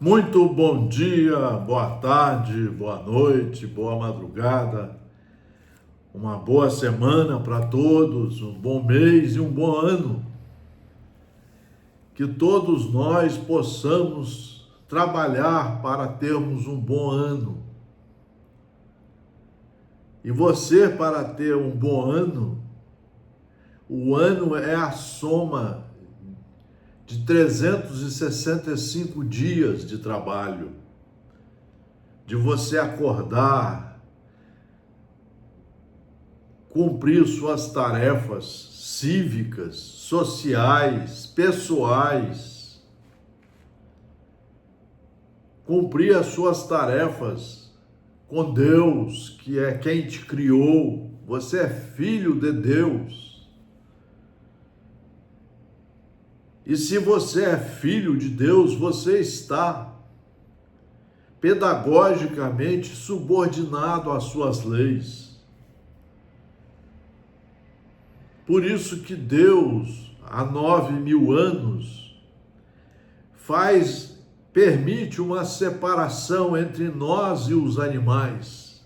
Muito bom dia, boa tarde, boa noite, boa madrugada, uma boa semana para todos, um bom mês e um bom ano. Que todos nós possamos trabalhar para termos um bom ano. E você, para ter um bom ano, o ano é a soma de 365 dias de trabalho, de você acordar, cumprir suas tarefas cívicas, sociais, pessoais, cumprir as suas tarefas com Deus, que é quem te criou. Você é filho de Deus. E se você é filho de Deus, você está pedagogicamente subordinado às suas leis. Por isso que Deus, há 9.000 anos, permite uma separação entre nós e os animais,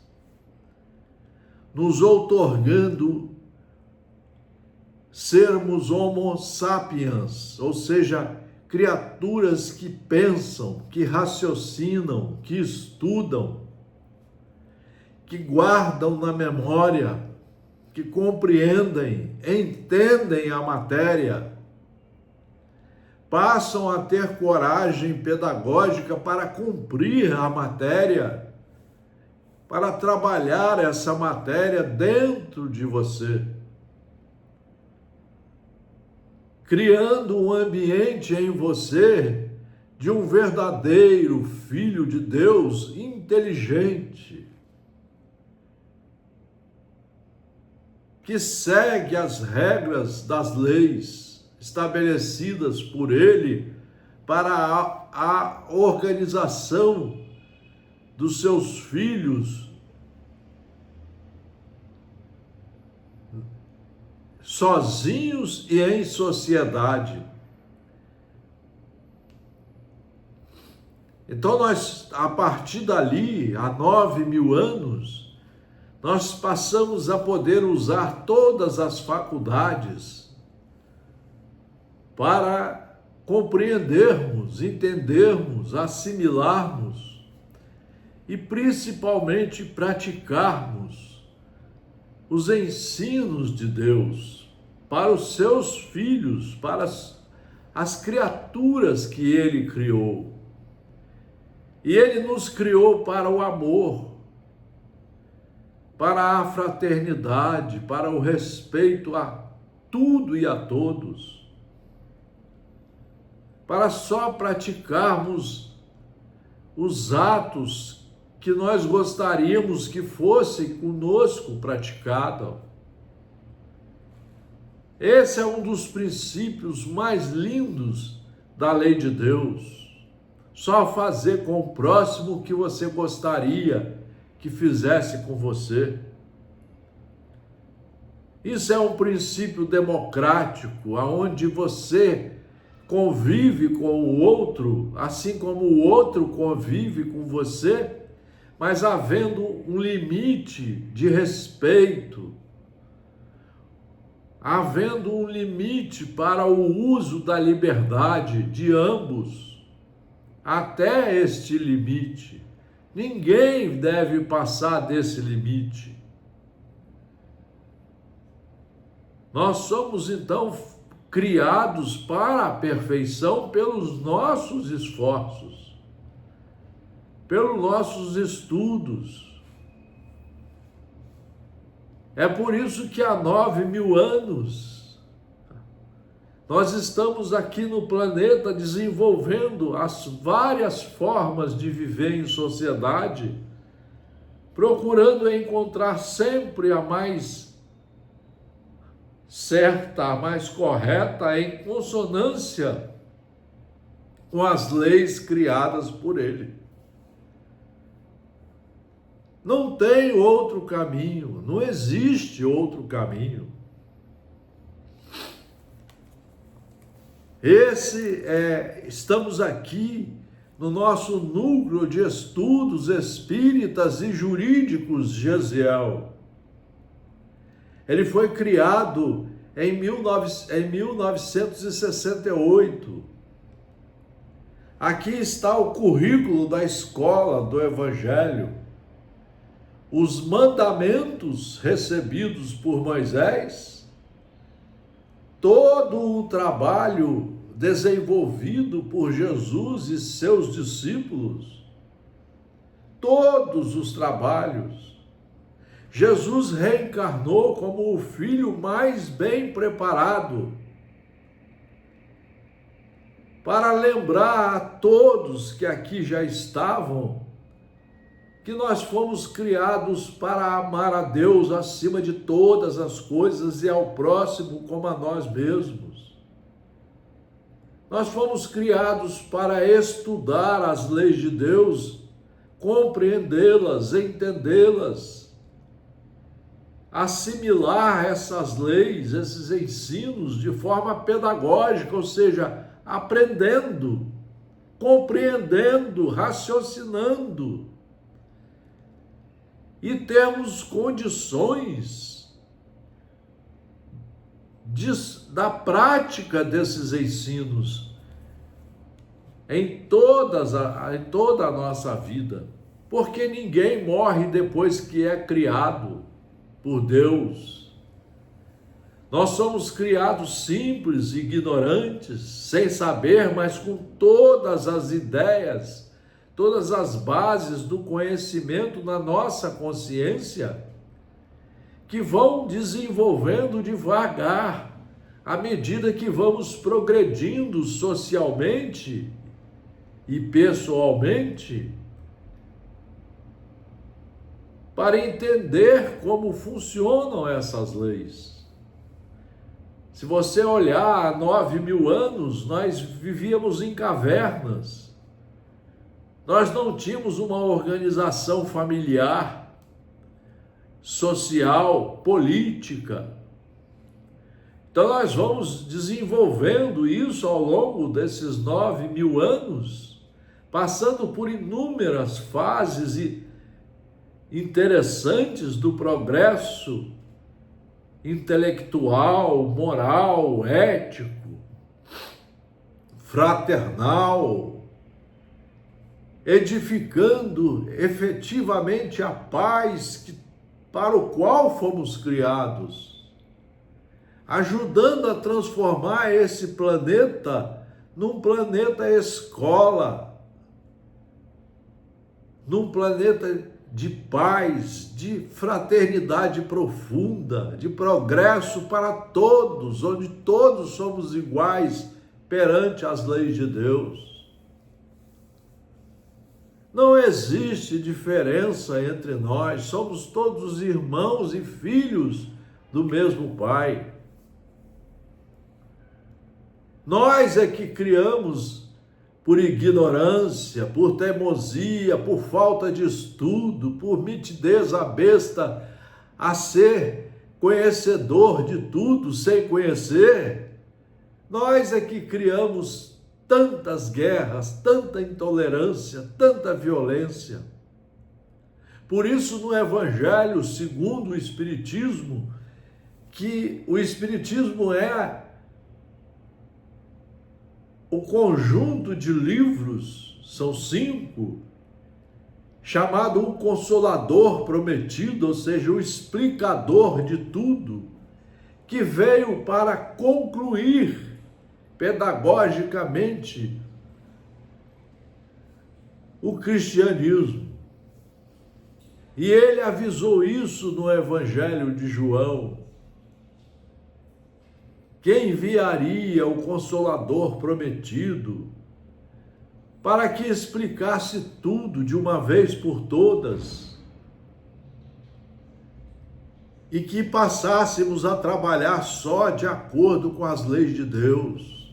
nos outorgando sermos homo sapiens, ou seja, criaturas que pensam, que raciocinam, que estudam, que guardam na memória, que compreendem, entendem a matéria, passam a ter coragem pedagógica para cumprir a matéria, para trabalhar essa matéria dentro de você, criando um ambiente em você de um verdadeiro filho de Deus inteligente, que segue as regras das leis estabelecidas por Ele para a organização dos seus filhos, sozinhos e em sociedade. Então nós, a partir dali, há 9.000 anos, nós passamos a poder usar todas as faculdades para compreendermos, entendermos, assimilarmos e principalmente praticarmos os ensinos de Deus para os seus filhos, para as criaturas que Ele criou. E Ele nos criou para o amor, para a fraternidade, para o respeito a tudo e a todos, para só praticarmos os atos que nós gostaríamos que fossem conosco praticados. Esse é um dos princípios mais lindos da lei de Deus. Só fazer com o próximo o que você gostaria que fizesse com você. Isso é um princípio democrático, onde você convive com o outro, assim como o outro convive com você, mas havendo um limite de respeito, havendo um limite para o uso da liberdade de ambos, até este limite. Ninguém deve passar desse limite. Nós somos, então, criados para a perfeição pelos nossos esforços, pelos nossos estudos. É por isso que há 9.000 anos nós estamos aqui no planeta desenvolvendo as várias formas de viver em sociedade, procurando encontrar sempre a mais certa, a mais correta, em consonância com as leis criadas por Ele. Não tem outro caminho, não existe outro caminho. Estamos aqui no nosso núcleo de estudos espíritas e jurídicos Gesiel. Ele foi criado em 1968. Aqui está o currículo da escola do Evangelho. Os mandamentos recebidos por Moisés, todo o trabalho desenvolvido por Jesus e seus discípulos, todos os trabalhos. Jesus reencarnou como o filho mais bem preparado para lembrar a todos que aqui já estavam que nós fomos criados para amar a Deus acima de todas as coisas e ao próximo como a nós mesmos. Nós fomos criados para estudar as leis de Deus, compreendê-las, entendê-las, assimilar essas leis, esses ensinos de forma pedagógica, ou seja, aprendendo, compreendendo, raciocinando. E temos condições da prática desses ensinos em toda a nossa vida, porque ninguém morre depois que é criado por Deus. Nós somos criados simples, ignorantes, sem saber, mas com todas as ideias, todas as bases do conhecimento na nossa consciência, que vão desenvolvendo devagar, à medida que vamos progredindo socialmente e pessoalmente, para entender como funcionam essas leis. Se você olhar há 9.000 anos, nós vivíamos em cavernas. Nós não tínhamos uma organização familiar, social, política. Então nós vamos desenvolvendo isso ao longo desses 9.000 anos, passando por inúmeras fases interessantes do progresso intelectual, moral, ético, fraternal, edificando efetivamente a paz para o qual fomos criados, ajudando a transformar esse planeta num planeta escola, num planeta de paz, de fraternidade profunda, de progresso para todos, onde todos somos iguais perante as leis de Deus. Não existe diferença entre nós, somos todos irmãos e filhos do mesmo Pai. Nós é que criamos por ignorância, por teimosia, por falta de estudo, por mitidez à besta, a ser conhecedor de tudo sem conhecer. Nós é que criamos tantas guerras, tanta intolerância, tanta violência. Por isso, no Evangelho segundo o Espiritismo, que o Espiritismo é o conjunto de livros, são 5, chamado o Consolador Prometido, ou seja, o explicador de tudo, que veio para concluir pedagogicamente o cristianismo. E ele avisou isso no Evangelho de João, que enviaria o Consolador Prometido para que explicasse tudo de uma vez por todas e que passássemos a trabalhar só de acordo com as leis de Deus.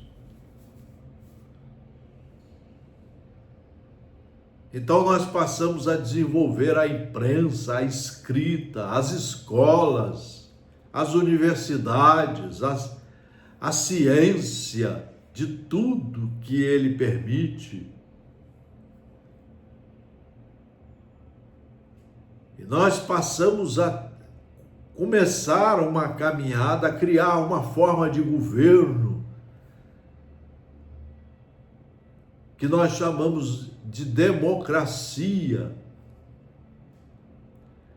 Então nós passamos a desenvolver a imprensa, a escrita, as escolas, as universidades, a ciência de tudo que ele permite. E nós passamos a começar uma caminhada, a criar uma forma de governo que nós chamamos de democracia,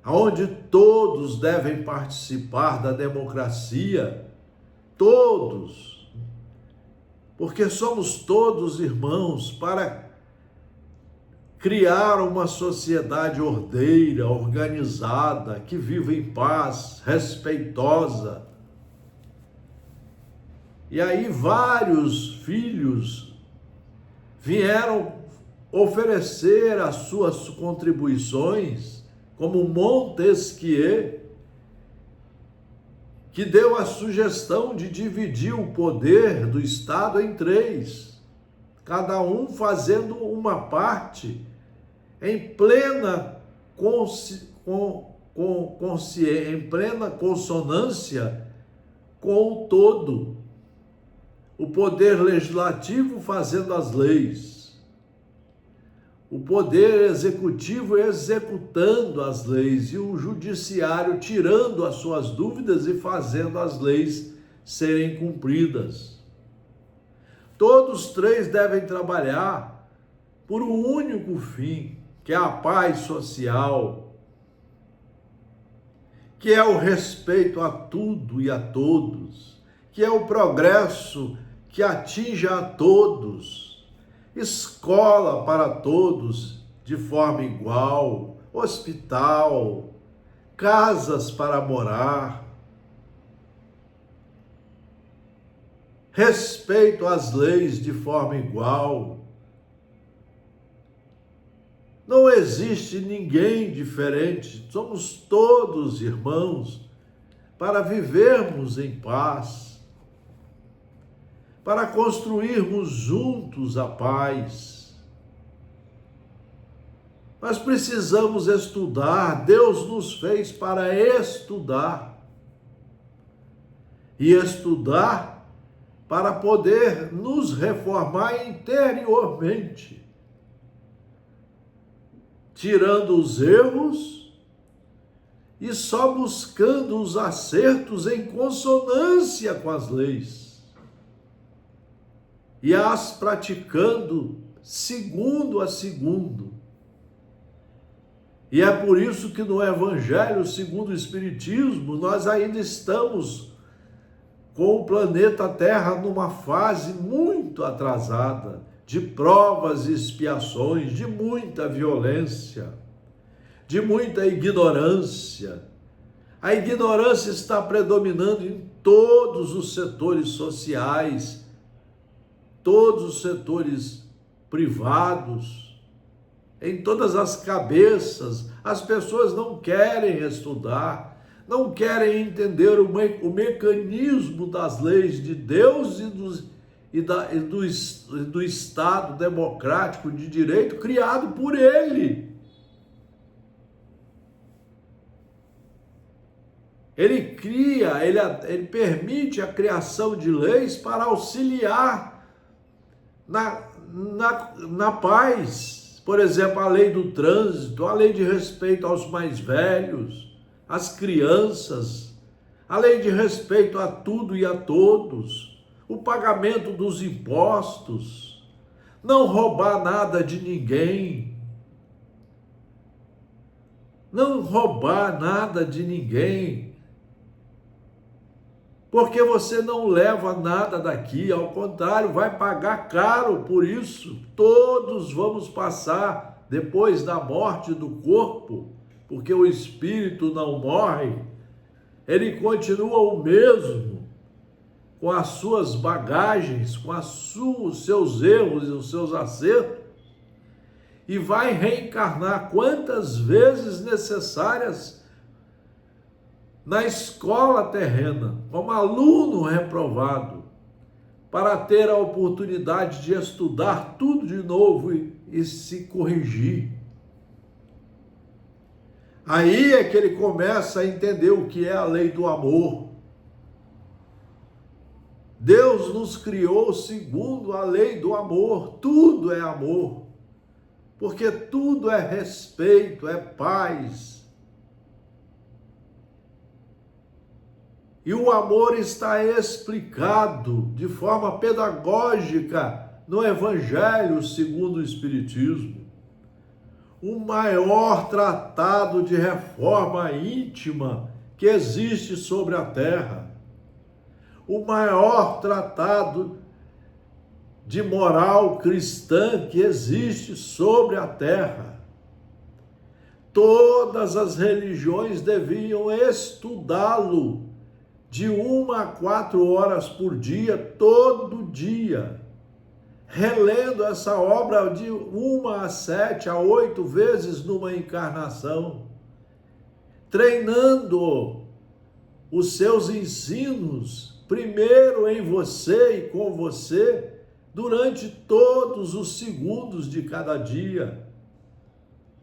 onde todos devem participar da democracia, todos, porque somos todos irmãos, para criar uma sociedade ordeira, organizada, que viva em paz, respeitosa. E aí vários filhos vieram oferecer as suas contribuições, como Montesquieu, que deu a sugestão de dividir o poder do Estado em três, cada um fazendo uma parte em plena consonância com o todo. O poder legislativo fazendo as leis, o poder executivo executando as leis e o judiciário tirando as suas dúvidas e fazendo as leis serem cumpridas. Todos três devem trabalhar por um único fim, que é a paz social, que é o respeito a tudo e a todos, que é o progresso que atinja a todos, escola para todos de forma igual, hospital, casas para morar, respeito às leis de forma igual. Não existe ninguém diferente, somos todos irmãos, para vivermos em paz, para construirmos juntos a paz. Nós precisamos estudar, Deus nos fez para estudar. E estudar para poder nos reformar interiormente, tirando os erros e só buscando os acertos em consonância com as leis e as praticando segundo a segundo. E é por isso que no Evangelho segundo o Espiritismo nós ainda estamos com o planeta Terra numa fase muito atrasada, de provas e expiações, de muita violência, de muita ignorância. A ignorância está predominando em todos os setores sociais, todos os setores privados, em todas as cabeças. As pessoas não querem estudar, não querem entender o mecanismo das leis de Deus e do Estado democrático de direito criado por Ele. Ele cria, ele permite a criação de leis para auxiliar na paz. Por exemplo, a lei do trânsito, a lei de respeito aos mais velhos, às crianças, a lei de respeito a tudo e a todos, o pagamento dos impostos, não roubar nada de ninguém, não roubar nada de ninguém, porque você não leva nada daqui, ao contrário, vai pagar caro por isso. Todos vamos passar depois da morte do corpo, porque o espírito não morre, ele continua o mesmo, com as suas bagagens, com os seus erros e os seus acertos, e vai reencarnar quantas vezes necessárias na escola terrena, como aluno reprovado, para ter a oportunidade de estudar tudo de novo e se corrigir. Aí é que ele começa a entender o que é a lei do amor. Deus nos criou segundo a lei do amor, tudo é amor, porque tudo é respeito, é paz. E o amor está explicado de forma pedagógica no Evangelho segundo o Espiritismo. O maior tratado de reforma íntima que existe sobre a Terra. O maior tratado de moral cristã que existe sobre a Terra. Todas as religiões deviam estudá-lo de 1 a 4 horas por dia, todo dia, relendo essa obra de 1 a 7 a 8 vezes numa encarnação, treinando os seus ensinos, primeiro em você e com você, durante todos os segundos de cada dia,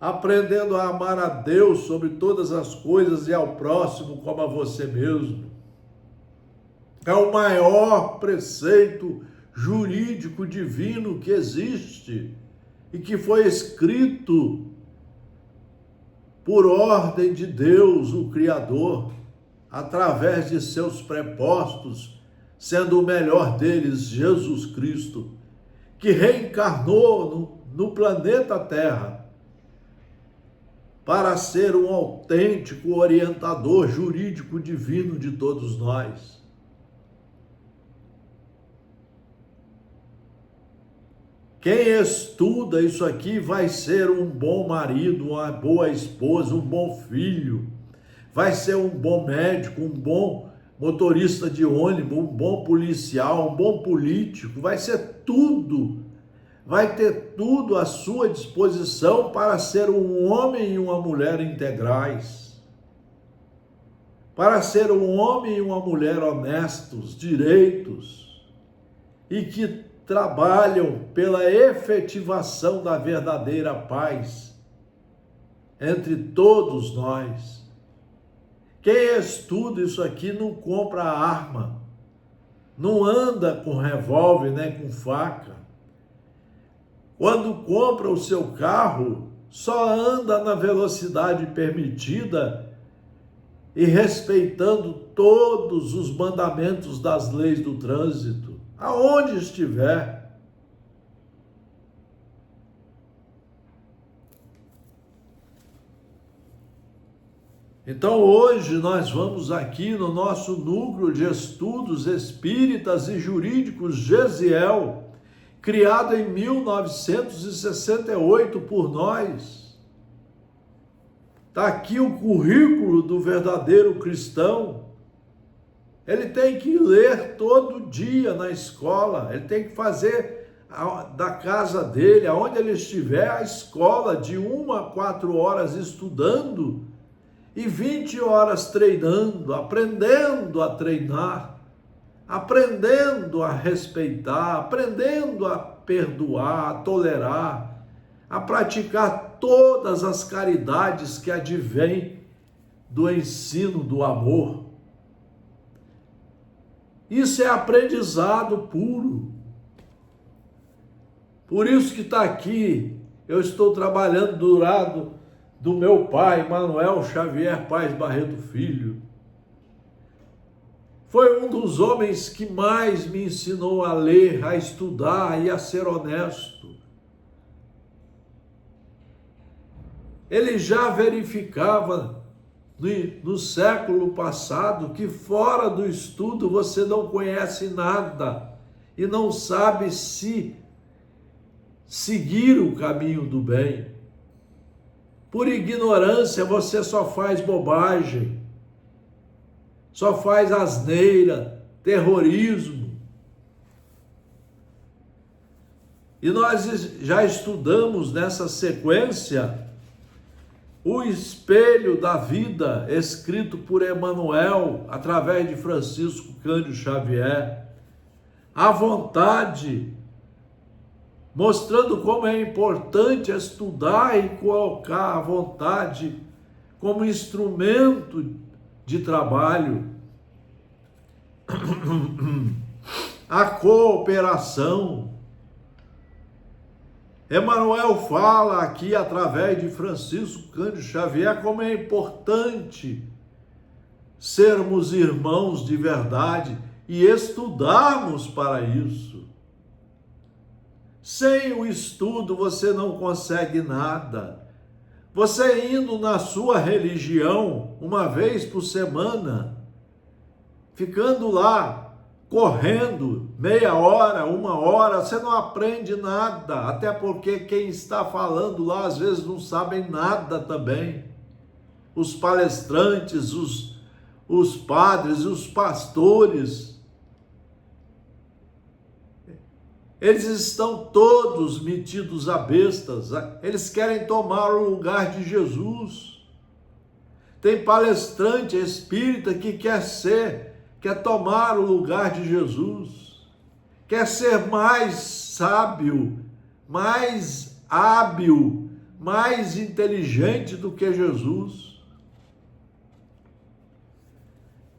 aprendendo a amar a Deus sobre todas as coisas e ao próximo como a você mesmo. É o maior preceito jurídico divino que existe e que foi escrito por ordem de Deus, o Criador, através de seus prepostos, sendo o melhor deles Jesus Cristo, que reencarnou no planeta Terra para ser um autêntico orientador jurídico divino de todos nós. Quem estuda isso aqui vai ser um bom marido, uma boa esposa, um bom filho, vai ser um bom médico, um bom motorista de ônibus, um bom policial, um bom político, vai ser tudo, vai ter tudo à sua disposição para ser um homem e uma mulher integrais, para ser um homem e uma mulher honestos, direitos, e que trabalham pela efetivação da verdadeira paz entre todos nós. Quem estuda isso aqui não compra arma, não anda com revólver nem com faca. Quando compra o seu carro, só anda na velocidade permitida e respeitando todos os mandamentos das leis do trânsito, aonde estiver. Então hoje nós vamos aqui no nosso núcleo de estudos espíritas e jurídicos Gesiel, criado em 1968 por nós. Está aqui o currículo do verdadeiro cristão. Ele tem que ler todo dia na escola, ele tem que fazer da casa dele, aonde ele estiver, a escola de 1 a 4 horas estudando e 20 horas treinando, aprendendo a treinar, aprendendo a respeitar, aprendendo a perdoar, a tolerar, a praticar todas as caridades que advêm do ensino do amor. Isso é aprendizado puro. Por isso que está aqui, eu estou trabalhando do lado do meu pai, Manuel Xavier Paes Barreto Filho. Foi um dos homens que mais me ensinou a ler, a estudar e a ser honesto. Ele já verificava no século passado que fora do estudo você não conhece nada e não sabe se seguir o caminho do bem. Por ignorância você só faz bobagem, só faz asneira, terrorismo. E nós já estudamos nessa sequência o espelho da vida, escrito por Emmanuel, através de Francisco Cândido Xavier. A vontade, mostrando como é importante estudar e colocar a vontade como instrumento de trabalho. A cooperação. Emmanuel fala aqui, através de Francisco Cândido Xavier, como é importante sermos irmãos de verdade e estudarmos para isso. Sem o estudo você não consegue nada. Você indo na sua religião uma vez por semana, ficando lá, correndo meia hora, uma hora, você não aprende nada, até porque quem está falando lá às vezes não sabem nada também. Os palestrantes, os padres, os pastores, eles estão todos metidos a bestas, eles querem tomar o lugar de Jesus. Tem palestrante espírita que quer tomar o lugar de Jesus, quer ser mais sábio, mais hábil, mais inteligente do que Jesus.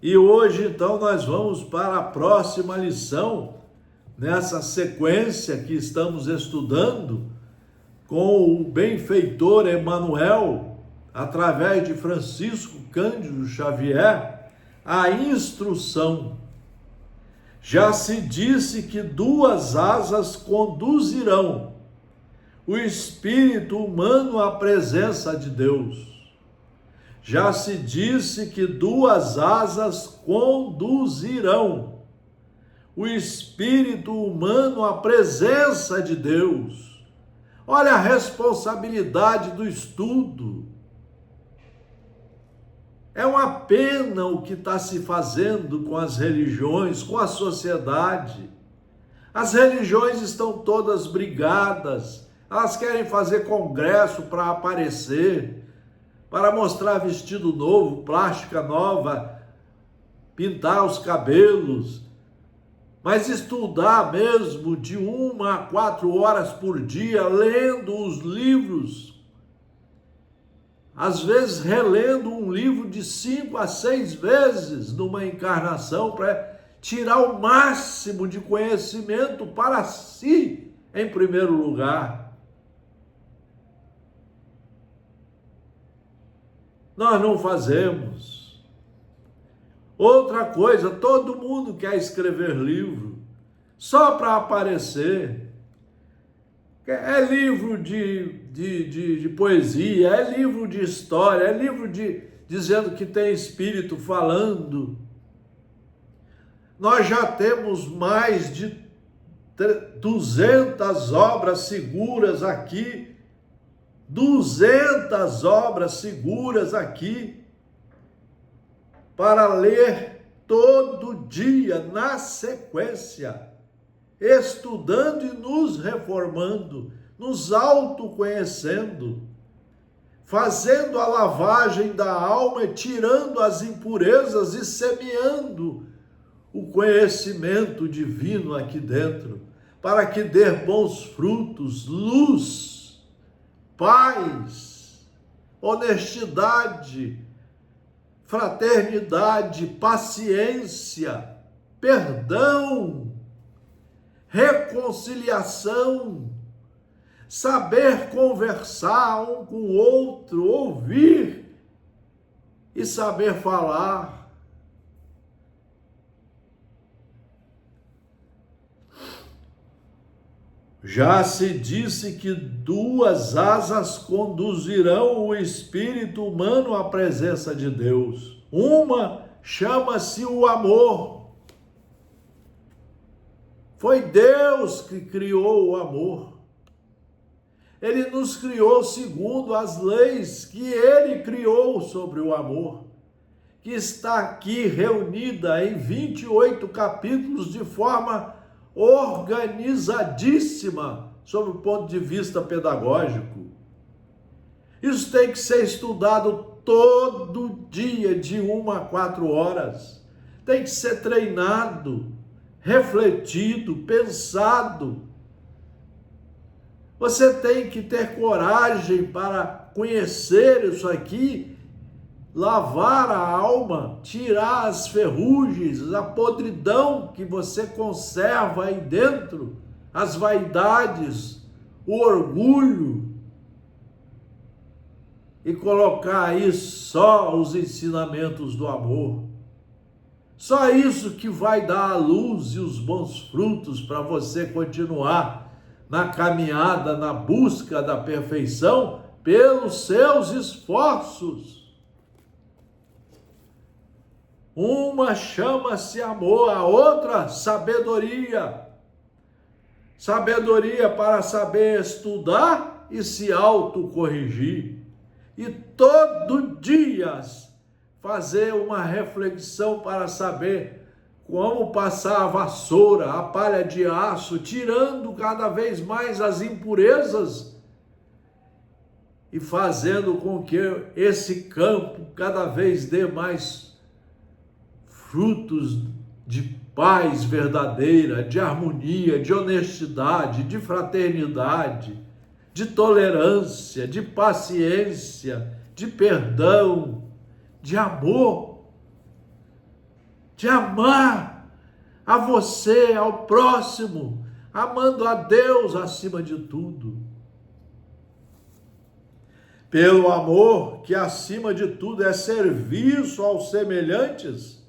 E hoje, então, nós vamos para a próxima lição, nessa sequência que estamos estudando com o benfeitor Emmanuel, através de Francisco Cândido Xavier, a instrução. Já se disse que 2 asas conduzirão o espírito humano à presença de Deus. Já se disse que 2 asas conduzirão o espírito humano à presença de Deus. Olha a responsabilidade do estudo. É uma pena o que está se fazendo com as religiões, com a sociedade. As religiões estão todas brigadas, elas querem fazer congresso para aparecer, para mostrar vestido novo, plástica nova, pintar os cabelos, mas estudar mesmo de 1 a 4 horas por dia, lendo os livros, às vezes relendo um livro de 5 a 6 vezes numa encarnação, para tirar o máximo de conhecimento para si, em primeiro lugar. Nós não fazemos. Outra coisa, todo mundo quer escrever livro, só para aparecer. É livro de poesia, é livro de história, é livro dizendo que tem espírito falando. Nós já temos mais de 200 obras seguras aqui, 200 obras seguras aqui, para ler todo dia, na sequência, estudando e nos reformando, nos autoconhecendo, fazendo a lavagem da alma, tirando as impurezas e semeando o conhecimento divino aqui dentro, para que dê bons frutos, luz, paz, honestidade, fraternidade, paciência, perdão, reconciliação, saber conversar um com o outro, ouvir e saber falar. Já se disse que 2 asas conduzirão o espírito humano à presença de Deus. Uma chama-se o amor. Foi Deus que criou o amor. Ele nos criou segundo as leis que Ele criou sobre o amor, que está aqui reunida em 28 capítulos de forma organizadíssima, sob o ponto de vista pedagógico. Isso tem que ser estudado todo dia, de 1 a 4 horas. Tem que ser treinado, refletido, pensado. Você tem que ter coragem para conhecer isso aqui, lavar a alma, tirar as ferrugens, a podridão que você conserva aí dentro, as vaidades, o orgulho, e colocar aí só os ensinamentos do amor. Só isso que vai dar a luz e os bons frutos para você continuar na caminhada, na busca da perfeição pelos seus esforços. Uma chama-se amor, a outra sabedoria. Sabedoria para saber estudar e se autocorrigir. E todo dia fazer uma reflexão para saber como passar a vassoura, a palha de aço, tirando cada vez mais as impurezas e fazendo com que esse campo cada vez dê mais frutos de paz verdadeira, de harmonia, de honestidade, de fraternidade, de tolerância, de paciência, de perdão, de amor, de amar a você, ao próximo, amando a Deus acima de tudo. Pelo amor, que acima de tudo é serviço aos semelhantes,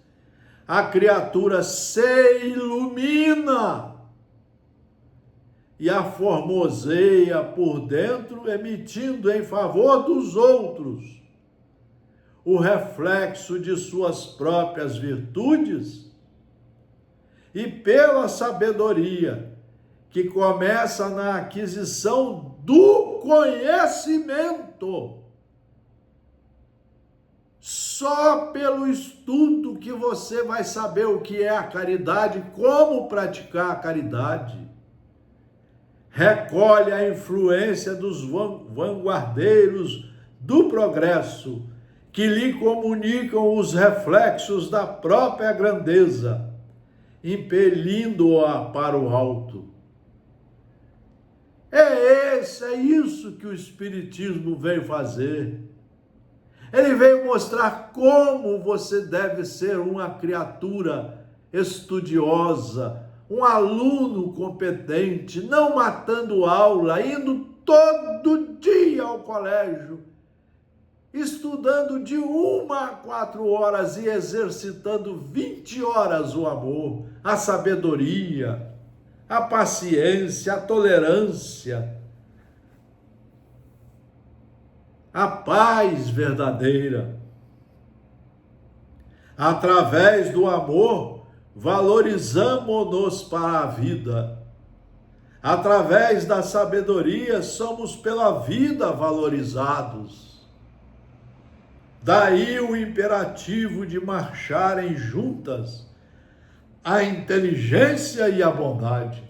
a criatura se ilumina e a formoseia por dentro, emitindo em favor dos outros o reflexo de suas próprias virtudes, e pela sabedoria, que começa na aquisição do conhecimento. Só pelo estudo que você vai saber o que é a caridade, como praticar a caridade. Recolhe a influência dos vanguardeiros do progresso, que lhe comunicam os reflexos da própria grandeza, impelindo-a para o alto. É isso que o Espiritismo veio fazer. Ele veio mostrar como você deve ser uma criatura estudiosa, um aluno competente, não matando aula, indo todo dia ao colégio, estudando de 1 a 4 horas e exercitando 20 horas o amor, a sabedoria, a paciência, a tolerância, a paz verdadeira. Através do amor, valorizamo-nos para a vida. Através da sabedoria, somos pela vida valorizados. Daí o imperativo de marcharem juntas a inteligência e a bondade.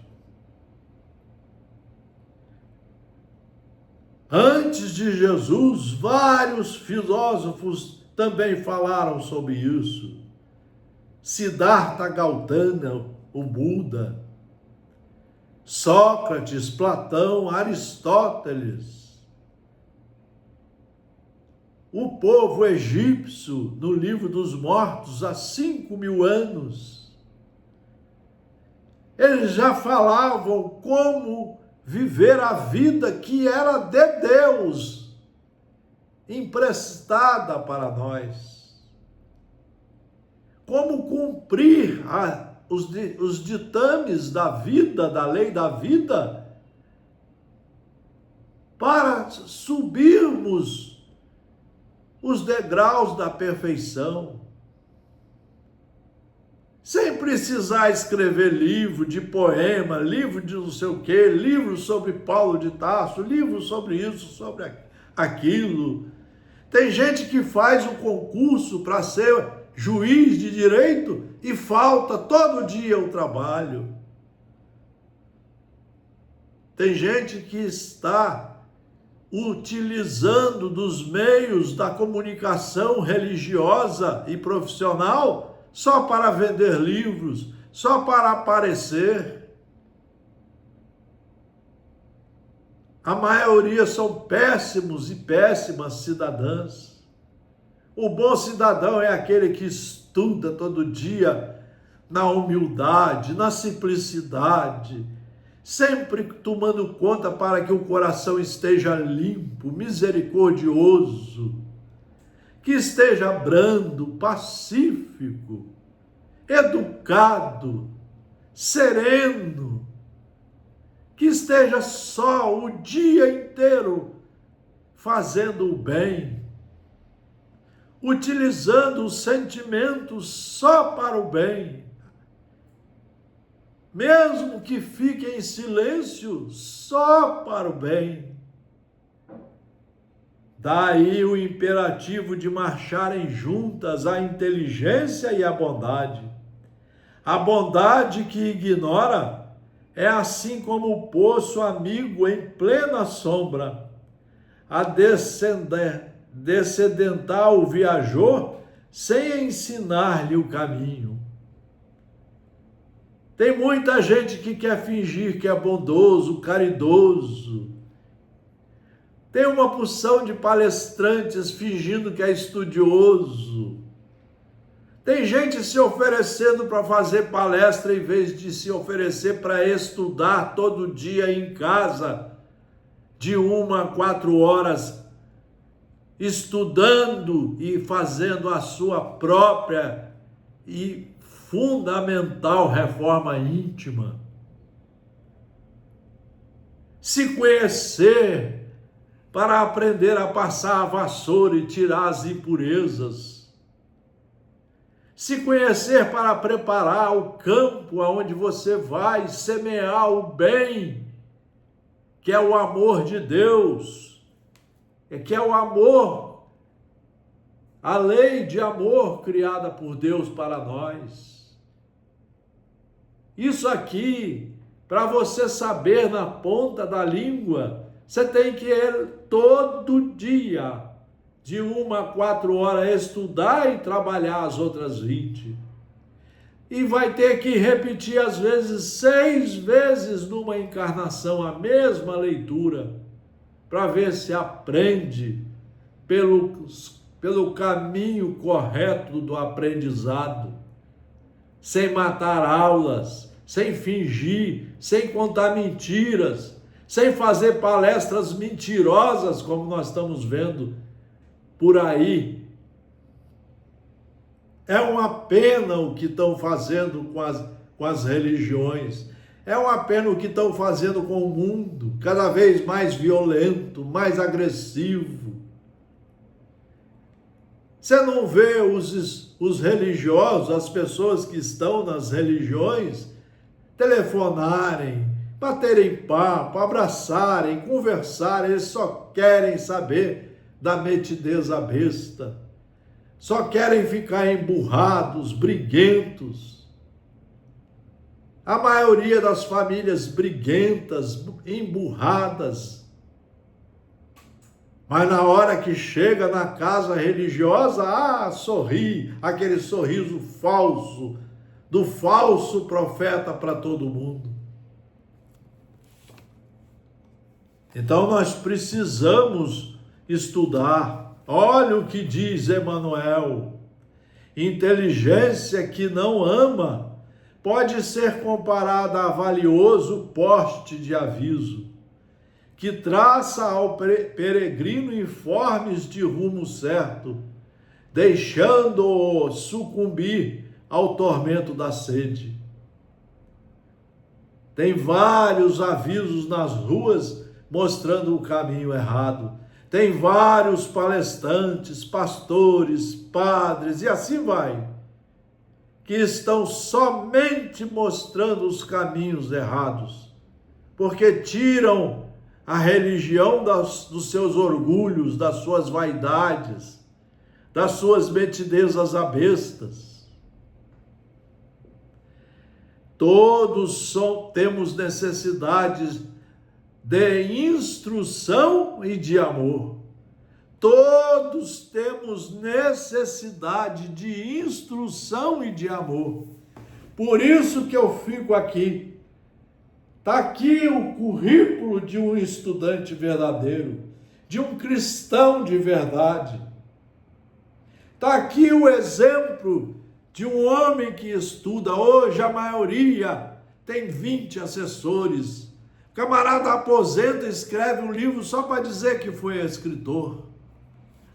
Antes de Jesus, vários filósofos também falaram sobre isso. Siddhartha Gautama, o Buda, Sócrates, Platão, Aristóteles, o povo egípcio, no livro dos mortos, há 5.000 anos, eles já falavam como viver a vida que era de Deus, emprestada para nós. Como cumprir os ditames da vida, da lei da vida, para subirmos os degraus da perfeição, sem precisar escrever livro de poema, livro de não sei o quê, livro sobre Paulo de Tarso, livro sobre isso, sobre aquilo. Tem gente que faz um concurso para ser juiz de direito e falta todo dia o trabalho. Tem gente que está utilizando dos meios da comunicação religiosa e profissional só para vender livros, só para aparecer. A maioria são péssimos e péssimas cidadãs. O bom cidadão é aquele que estuda todo dia na humildade, na simplicidade, sempre tomando conta para que o coração esteja limpo, misericordioso, que esteja brando, pacífico, educado, sereno, que esteja só o dia inteiro fazendo o bem, utilizando os sentimentos só para o bem, mesmo que fique em silêncio, só para o bem. Daí o imperativo de marcharem juntas a inteligência e a bondade. A bondade que ignora é assim como o poço amigo em plena sombra. A descedentar o viajor sem ensinar-lhe o caminho. Tem muita gente que quer fingir que é bondoso, caridoso. Tem uma porção de palestrantes fingindo que é estudioso. Tem gente se oferecendo para fazer palestra em vez de se oferecer para estudar todo dia em casa, de 1 a 4 horas, estudando e fazendo a sua própria e fundamental reforma íntima. Se conhecer para aprender a passar a vassoura e tirar as impurezas. Se conhecer para preparar o campo aonde você vai semear o bem, que é o amor de Deus, que é o amor, a lei de amor criada por Deus para nós. Isso aqui, para você saber na ponta da língua, você tem que ir todo dia, de 1 a 4 horas, estudar e trabalhar as outras 20. E vai ter que repetir, às vezes, 6 vezes numa encarnação, a mesma leitura, para ver se aprende pelo caminho correto do aprendizado, sem matar aulas, sem fingir, sem contar mentiras, sem fazer palestras mentirosas, como nós estamos vendo por aí. É uma pena o que estão fazendo com as religiões. É uma pena o que estão fazendo com o mundo, cada vez mais violento, mais agressivo. Você não vê os religiosos, as pessoas que estão nas religiões, telefonarem, baterem papo, abraçarem, conversarem, eles só querem saber da metideza besta, só querem ficar emburrados, briguentos. A maioria das famílias briguentas, emburradas, mas na hora que chega na casa religiosa, sorri, aquele sorriso falso, do falso profeta para todo mundo. Então nós precisamos estudar. Olha o que diz Emmanuel: inteligência que não ama pode ser comparada a valioso poste de aviso, que traça ao peregrino informes de rumo certo, deixando-o sucumbir ao tormento da sede. Tem vários avisos nas ruas mostrando o caminho errado. Tem vários palestrantes, pastores, padres e assim vai, que estão somente mostrando os caminhos errados, porque tiram a religião dos seus orgulhos, das suas vaidades, das suas metidezas abestas. Todos temos necessidades de instrução e de amor. Todos temos necessidade de instrução e de amor. Por isso que eu fico aqui. Está aqui o currículo de um estudante verdadeiro, de um cristão de verdade. Está aqui o exemplo de um homem que estuda. Hoje a maioria tem 20 assessores. O camarada aposenta e escreve um livro só para dizer que foi escritor.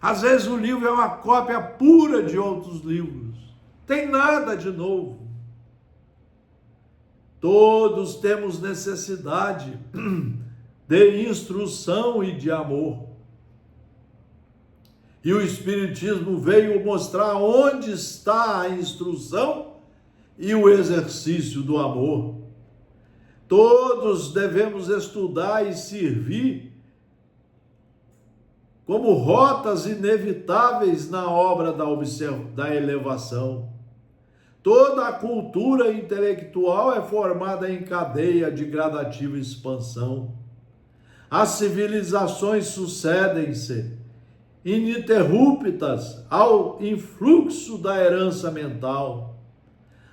Às vezes o livro é uma cópia pura de outros livros. Tem nada de novo. Todos temos necessidade de instrução e de amor. E o Espiritismo veio mostrar onde está a instrução e o exercício do amor. Todos devemos estudar e servir como rotas inevitáveis na obra da elevação. Toda a cultura intelectual é formada em cadeia de gradativa expansão. As civilizações sucedem-se, ininterruptas ao influxo da herança mental.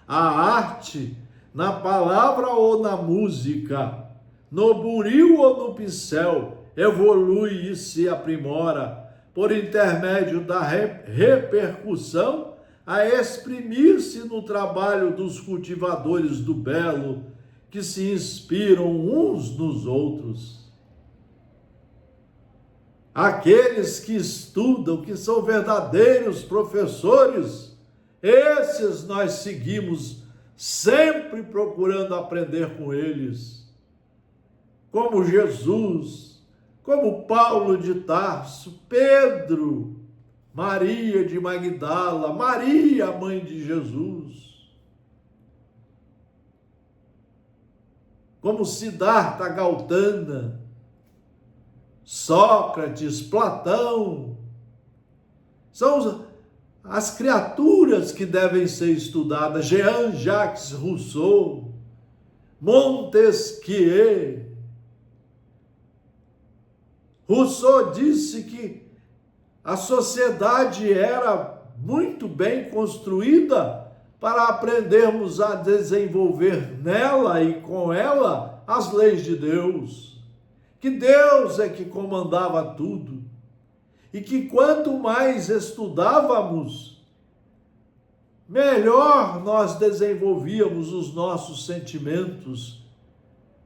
A arte, na palavra ou na música, no buril ou no pincel, evolui e se aprimora, por intermédio da repercussão, a exprimir-se no trabalho dos cultivadores do belo, que se inspiram uns nos outros. Aqueles que estudam, que são verdadeiros professores, esses nós seguimos, sempre procurando aprender com eles. Como Jesus, como Paulo de Tarso, Pedro, Maria de Magdala, Maria, mãe de Jesus. Como Siddhartha Gautama, Sócrates, Platão. São as criaturas que devem ser estudadas. Jean-Jacques Rousseau, Montesquieu. Rousseau disse que a sociedade era muito bem construída para aprendermos a desenvolver nela e com ela as leis de Deus. Que Deus é que comandava tudo. E que quanto mais estudávamos, melhor nós desenvolvíamos os nossos sentimentos.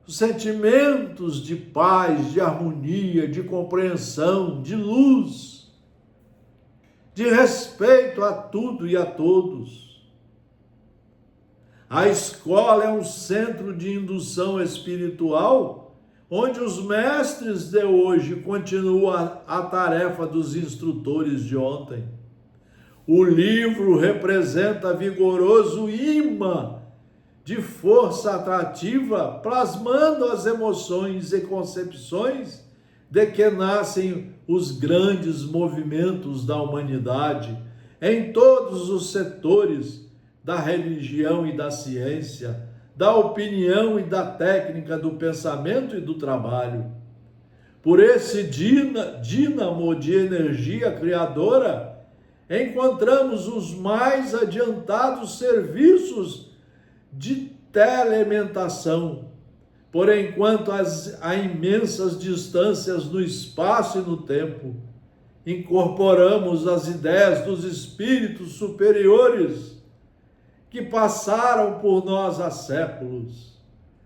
Os sentimentos de paz, de harmonia, de compreensão, de luz, de respeito a tudo e a todos. A escola é um centro de indução espiritual, onde os mestres de hoje continuam a tarefa dos instrutores de ontem. O livro representa vigoroso imã de força atrativa, plasmando as emoções e concepções de que nascem os grandes movimentos da humanidade em todos os setores da religião e da ciência, da opinião e da técnica, do pensamento e do trabalho. Por esse dínamo de energia criadora, encontramos os mais adiantados serviços de telementação. Por enquanto, há imensas distâncias no espaço e no tempo, incorporamos as ideias dos espíritos superiores que passaram por nós há séculos.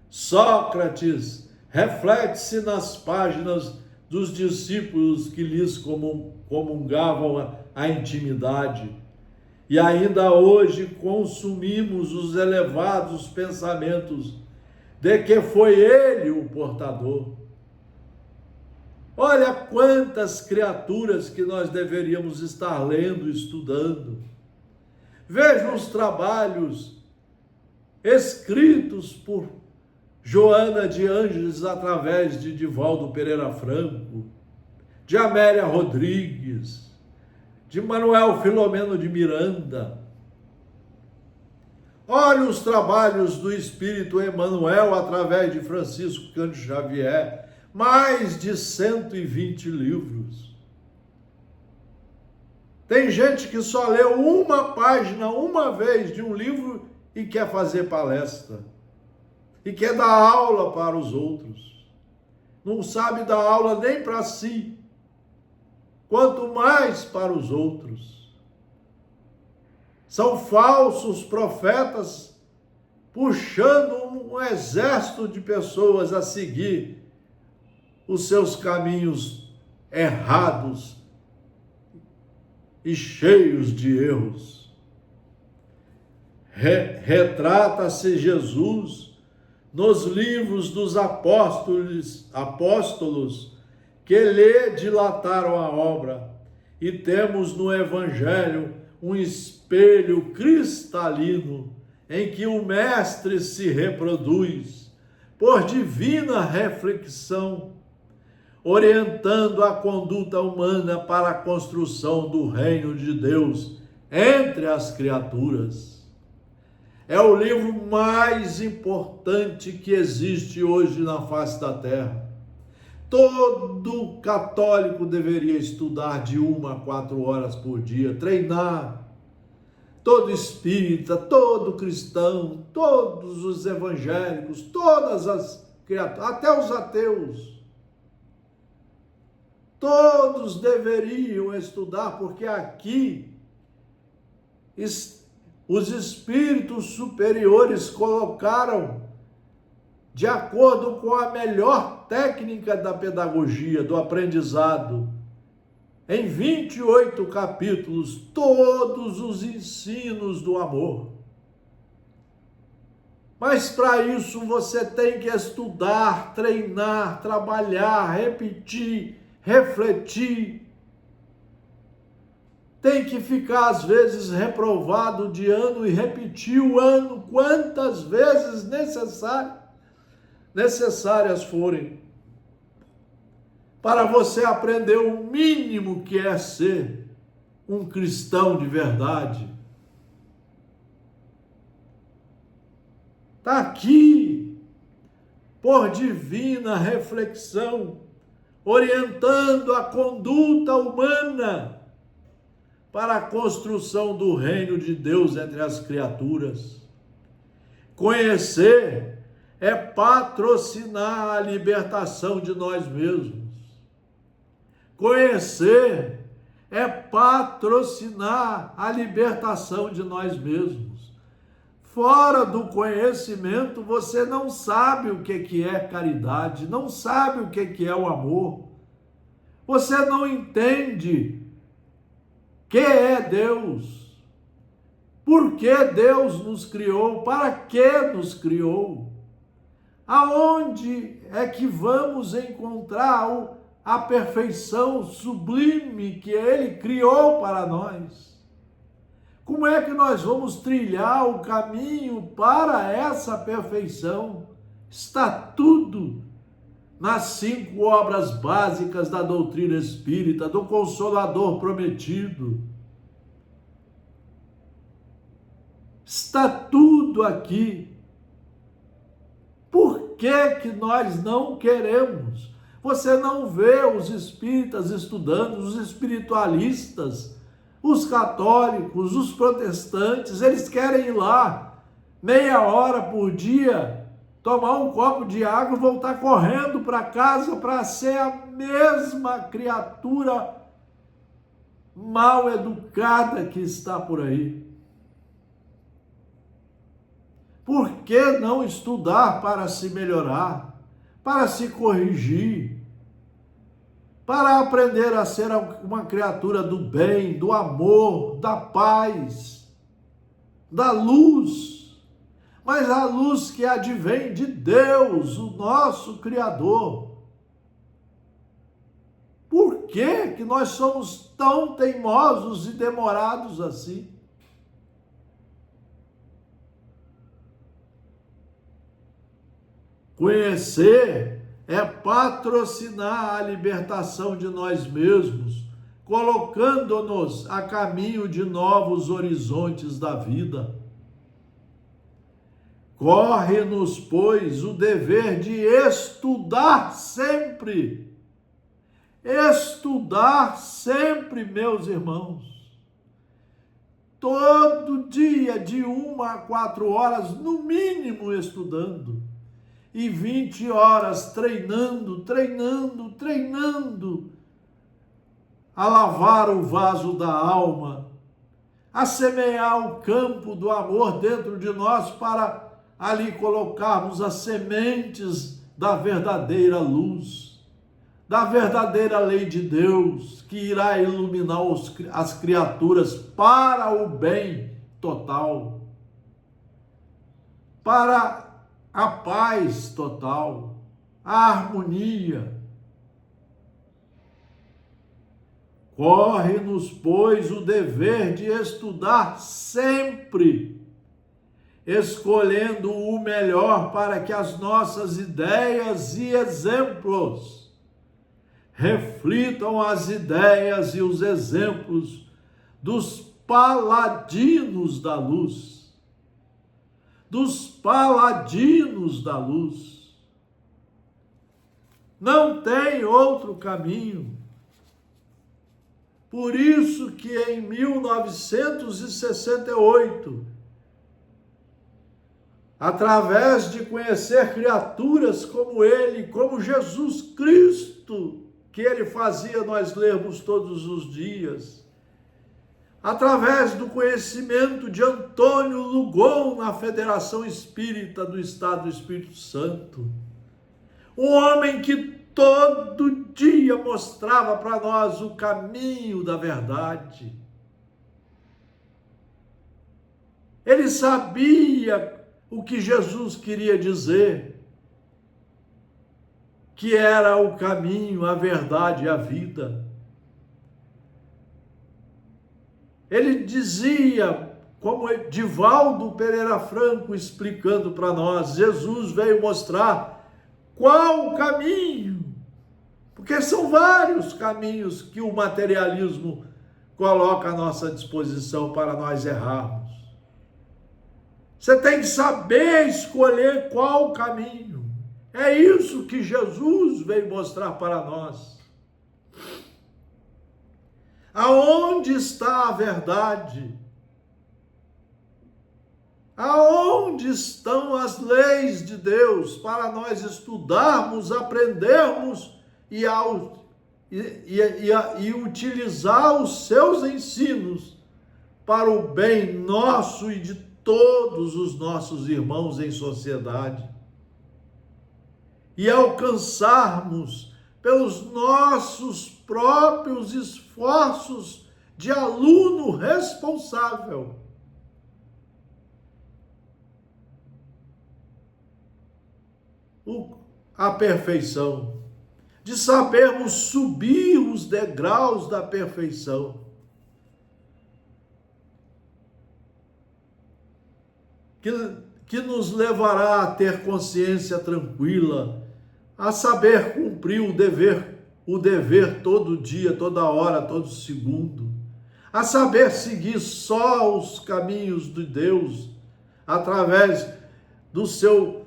Sócrates reflete-se nas páginas dos discípulos que lhes comungavam a intimidade. E ainda hoje consumimos os elevados pensamentos de que foi ele o portador. Olha quantas criaturas que nós deveríamos estar lendo, estudando. Vejam os trabalhos escritos por Joana de Ângeles através de Divaldo Pereira Franco, de Amélia Rodrigues, de Manuel Filomeno de Miranda. Olha os trabalhos do Espírito Emmanuel através de Francisco Cândido Xavier, mais de 120 livros. Tem gente que só leu uma página, uma vez de um livro e quer fazer palestra. E quer dar aula para os outros. Não sabe dar aula nem para si, quanto mais para os outros. São falsos profetas puxando um exército de pessoas a seguir os seus caminhos errados e cheios de erros. Retrata-se Jesus nos livros dos apóstolos que lhe dilataram a obra, e temos no Evangelho um espelho cristalino em que o Mestre se reproduz por divina reflexão, orientando a conduta humana para a construção do reino de Deus entre as criaturas. É o livro mais importante que existe hoje na face da terra. Todo católico deveria estudar de 1 a 4 horas por dia, treinar. Todo espírita, todo cristão, todos os evangélicos, todas as criaturas, até os ateus, todos deveriam estudar, porque aqui os espíritos superiores colocaram, de acordo com a melhor técnica da pedagogia, do aprendizado, em 28 capítulos, todos os ensinos do amor. Mas para isso você tem que estudar, treinar, trabalhar, repetir, refletir. Tem que ficar, às vezes, reprovado de ano e repetir o ano quantas vezes necessárias forem, para você aprender o mínimo que é ser um cristão de verdade. Está aqui, por divina reflexão, orientando a conduta humana para a construção do reino de Deus entre as criaturas. Conhecer é patrocinar a libertação de nós mesmos. Conhecer é patrocinar a libertação de nós mesmos. Fora do conhecimento, você não sabe o que é caridade, não sabe o que é o amor. Você não entende que é Deus. Por que Deus nos criou? Para que nos criou? Aonde é que vamos encontrar a perfeição sublime que Ele criou para nós? Como é que nós vamos trilhar o caminho para essa perfeição? Está tudo nas 5 obras básicas da doutrina espírita, do Consolador prometido. Está tudo aqui. Por que nós não queremos? Você não vê os espíritas estudando, os espiritualistas, os católicos, os protestantes, eles querem ir lá meia hora por dia, tomar um copo de água e voltar correndo para casa para ser a mesma criatura mal educada que está por aí. Por que não estudar para se melhorar, para se corrigir, para aprender a ser uma criatura do bem, do amor, da paz, da luz, mas a luz que advém de Deus, o nosso Criador? Por que nós somos tão teimosos e demorados assim? Conhecer é patrocinar a libertação de nós mesmos, colocando-nos a caminho de novos horizontes da vida. Corre-nos, pois, o dever de estudar sempre. Estudar sempre, meus irmãos. Todo dia, de 1 a 4 horas, no mínimo, estudando. E 20 horas treinando, a lavar o vaso da alma, a semear o campo do amor dentro de nós para ali colocarmos as sementes da verdadeira luz, da verdadeira lei de Deus, que irá iluminar as criaturas para o bem total, para a paz total, a harmonia. Corre-nos, pois, o dever de estudar sempre, escolhendo o melhor para que as nossas ideias e exemplos reflitam as ideias e os exemplos dos paladinos da luz. Dos paladinos da luz. Não tem outro caminho. Por isso que em 1968, através de conhecer criaturas como ele, como Jesus Cristo, que ele fazia nós lermos todos os dias, através do conhecimento de Antônio Lugon na Federação Espírita do Estado do Espírito Santo, um homem que todo dia mostrava para nós o caminho da verdade. Ele sabia o que Jesus queria dizer, que era o caminho, a verdade e a vida. Ele dizia, como Divaldo Pereira Franco explicando para nós, Jesus veio mostrar qual o caminho, porque são vários caminhos que o materialismo coloca à nossa disposição para nós errarmos. Você tem que saber escolher qual o caminho. É isso que Jesus veio mostrar para nós. Aonde está a verdade? Aonde estão as leis de Deus para nós estudarmos, aprendermos e utilizar os seus ensinos para o bem nosso e de todos os nossos irmãos em sociedade? E alcançarmos pelos nossos próprios esforços de aluno responsável a perfeição, de sabermos subir os degraus da perfeição. Que nos levará a ter consciência tranquila, a saber cumprir o dever todo dia, toda hora, todo segundo, a saber seguir só os caminhos de Deus, através do seu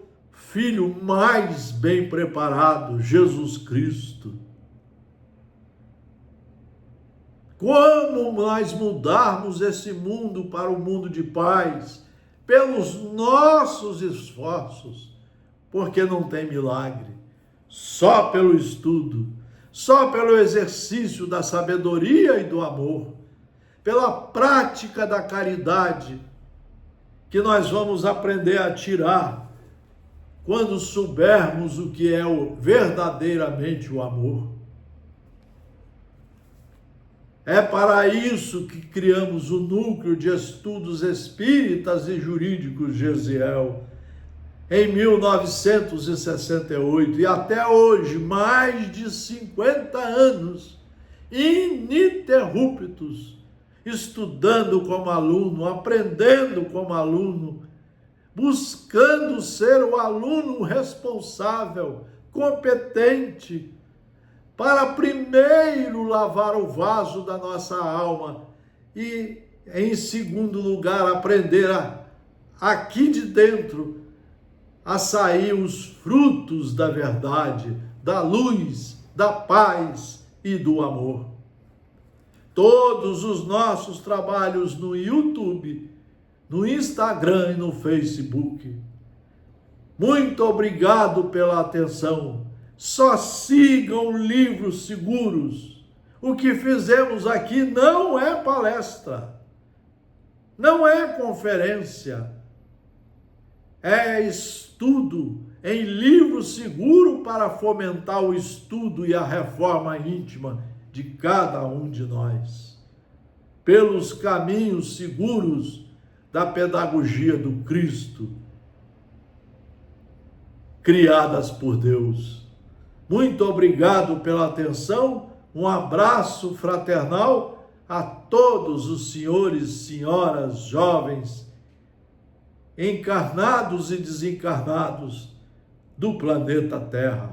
Filho mais bem preparado, Jesus Cristo. Como nós mudarmos esse mundo para um mundo de paz? Pelos nossos esforços, porque não tem milagre, só pelo estudo, só pelo exercício da sabedoria e do amor, pela prática da caridade, que nós vamos aprender a tirar quando soubermos o que é verdadeiramente o amor. É para isso que criamos o Núcleo de Estudos Espíritas e Jurídicos Gesiel, em 1968, e até hoje, mais de 50 anos, ininterruptos, estudando como aluno, aprendendo como aluno, buscando ser o aluno responsável, competente, para primeiro lavar o vaso da nossa alma e, em segundo lugar, aprender aqui de dentro a sair os frutos da verdade, da luz, da paz e do amor. Todos os nossos trabalhos no YouTube, no Instagram e no Facebook. Muito obrigado pela atenção. Só sigam livros seguros. O que fizemos aqui não é palestra, não é conferência, é estudo em livro seguro para fomentar o estudo e a reforma íntima de cada um de nós, pelos caminhos seguros da pedagogia do Cristo. criadas por Deus. Muito obrigado pela atenção, um abraço fraternal a todos os senhores, senhoras, jovens, encarnados e desencarnados do planeta Terra.